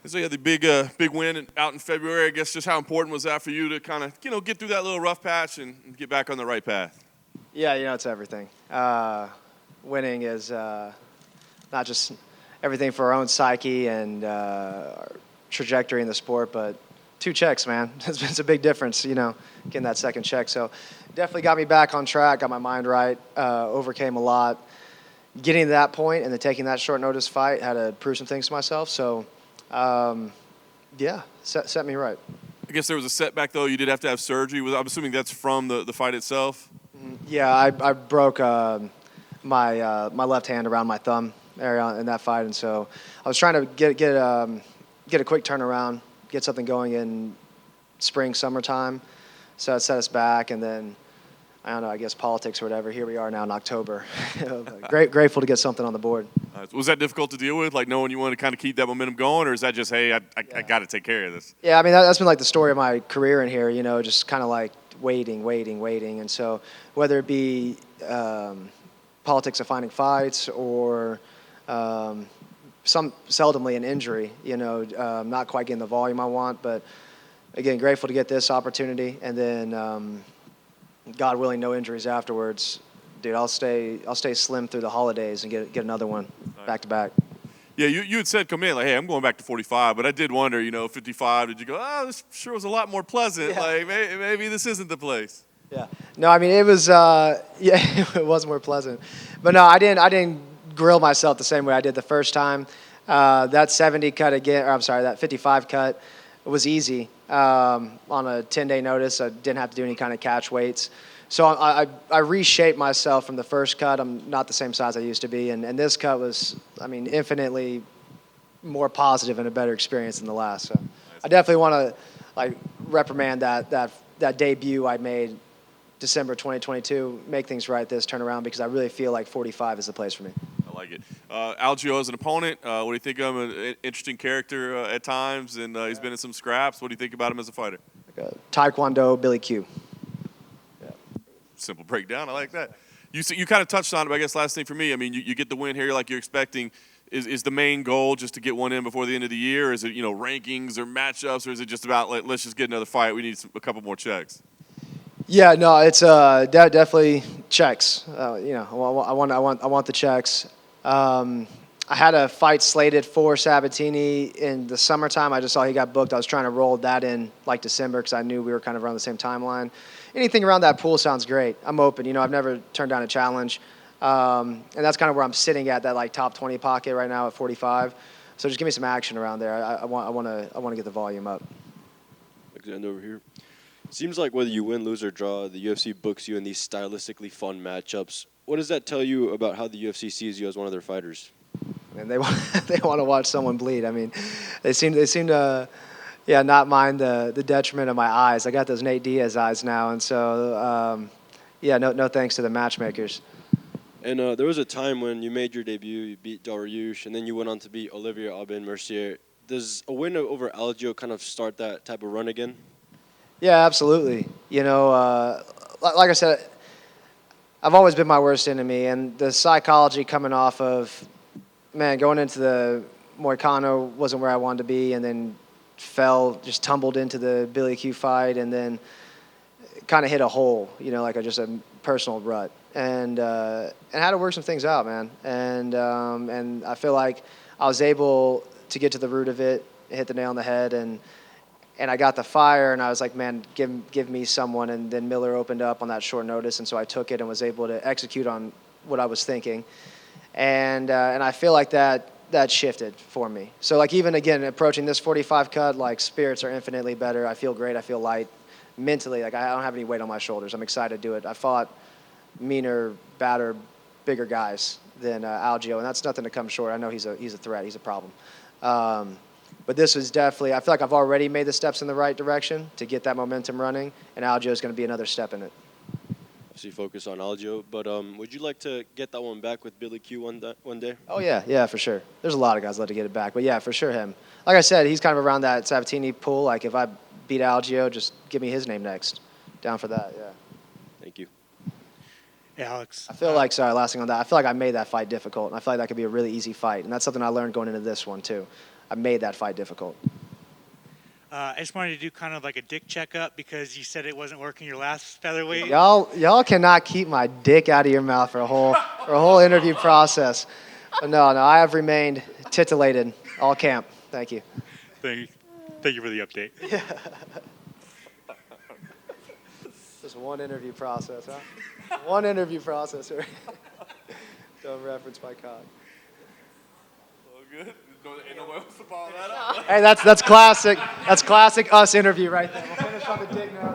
So you had the big win out in February. I guess just how important was that for you to kind of get through that little rough patch and get back on the right path? Yeah, it's everything. Winning is not just everything for our own psyche and our trajectory in the sport, but 2 checks, man. It's a big difference, getting that second check. So definitely got me back on track, got my mind right, overcame a lot. Getting to that point and then taking that short notice fight, had to prove some things to myself. So, yeah, set me right. I guess there was a setback though. You did have to have surgery. I'm assuming that's from the fight itself. Yeah, I broke my left hand around my thumb area in that fight, and so I was trying to get a quick turnaround, get something going in spring, summertime. So it set us back, and then I don't know, I guess politics or whatever. Here we are now in October. Grateful to get something on the board. Was that difficult to deal with, like knowing you want to kind of keep that momentum going, or is that just, hey, I got to take care of this? Yeah, I mean, that's been like the story of my career in here, just kind of like waiting. And so whether it be politics of finding fights or seldomly an injury, not quite getting the volume I want. But, again, grateful to get this opportunity. And then, God willing, no injuries afterwards. Dude, I'll stay slim through the holidays and get another one back to back. Yeah, you had said come in like, hey, I'm going back to 45, but I did wonder, 55. Did you go? Oh, this sure was a lot more pleasant. Yeah. Like maybe this isn't the place. Yeah. No, I mean it was. It was more pleasant, but no, I didn't grill myself the same way I did the first time. That 70 cut again, or I'm sorry, that 55 cut was easy on a 10-day notice. I didn't have to do any kind of catch weights. So I reshaped myself from the first cut. I'm not the same size I used to be, and this cut was, infinitely more positive and a better experience than the last. So I definitely want to reprimand that debut I made December 2022, make things right this turnaround, because I really feel like 45 is the place for me. I like it. Algio as an opponent, what do you think of him? An interesting character at times, and he's been in some scraps. What do you think about him as a fighter? Like a Taekwondo Billy Q. Simple breakdown. I like that. You kind of touched on it, but I guess last thing for me, you get the win here like you're expecting. Is the main goal just to get one in before the end of the year? Or is it, rankings or matchups, or is it just about, let's just get another fight? We need a couple more checks. Yeah, no, it's definitely checks. I want the checks. I had a fight slated for Sabatini in the summertime. I just saw he got booked. I was trying to roll that in like December because I knew we were kind of around the same timeline. Anything around that pool sounds great. I'm open. I've never turned down a challenge. And that's kind of where I'm sitting at, that top 20 pocket right now at 45. So just give me some action around there. I want to get the volume up. Alexander over here. Seems like whether you win, lose, or draw, the UFC books you in these stylistically fun matchups. What does that tell you about how the UFC sees you as one of their fighters? And they want to watch someone bleed. They seem to not mind the detriment of my eyes. I got those Nate Diaz eyes now, and so no thanks to the matchmakers. And there was a time when you made your debut, you beat Dariush, and then you went on to beat Olivier Aubin-Mercier. Does a win over Algio kind of start that type of run again? Yeah, absolutely. Like I said, I've always been my worst enemy, and the psychology coming off of, going into the Moicano wasn't where I wanted to be, and then just tumbled into the Billy Q fight, and then kind of hit a hole, like just a personal rut, and had to work some things out, man. And I feel like I was able to get to the root of it, hit the nail on the head, and I got the fire, and I was like, man, give me someone. And then Miller opened up on that short notice, and so I took it and was able to execute on what I was thinking. And I feel like that shifted for me. So even again, approaching this 45 cut, spirits are infinitely better. I feel great. I feel light mentally. I don't have any weight on my shoulders. I'm excited to do it. I fought meaner, badder, bigger guys than Algio, and that's nothing to come short. I know he's a threat. He's a problem. But this was definitely, I feel like I've already made the steps in the right direction to get that momentum running, and Algio is going to be another step in it. So you focus on Algio, but would you like to get that one back with Billy Q one day? Oh, yeah, for sure. There's a lot of guys love to get it back, but yeah, for sure him. Like I said, he's kind of around that Sabatini pool. If I beat Algio, just give me his name next. Down for that, yeah. Thank you. Hey, Alex. I feel like, sorry, last thing on that, I feel like I made that fight difficult, and I feel like that could be a really easy fight, and that's something I learned going into this one, too. I made that fight difficult. I just wanted to do kind of like a dick checkup because you said it wasn't working your last featherweight. Y'all cannot keep my dick out of your mouth for a whole interview process. But no, I have remained titillated all camp. Thank you. Thank you for the update. Just one interview process, huh? One interview process. Don't reference my cock. All good. Ain't nobody else to follow that up. Hey, that's classic. That's classic us interview right there. We'll finish on the dick now.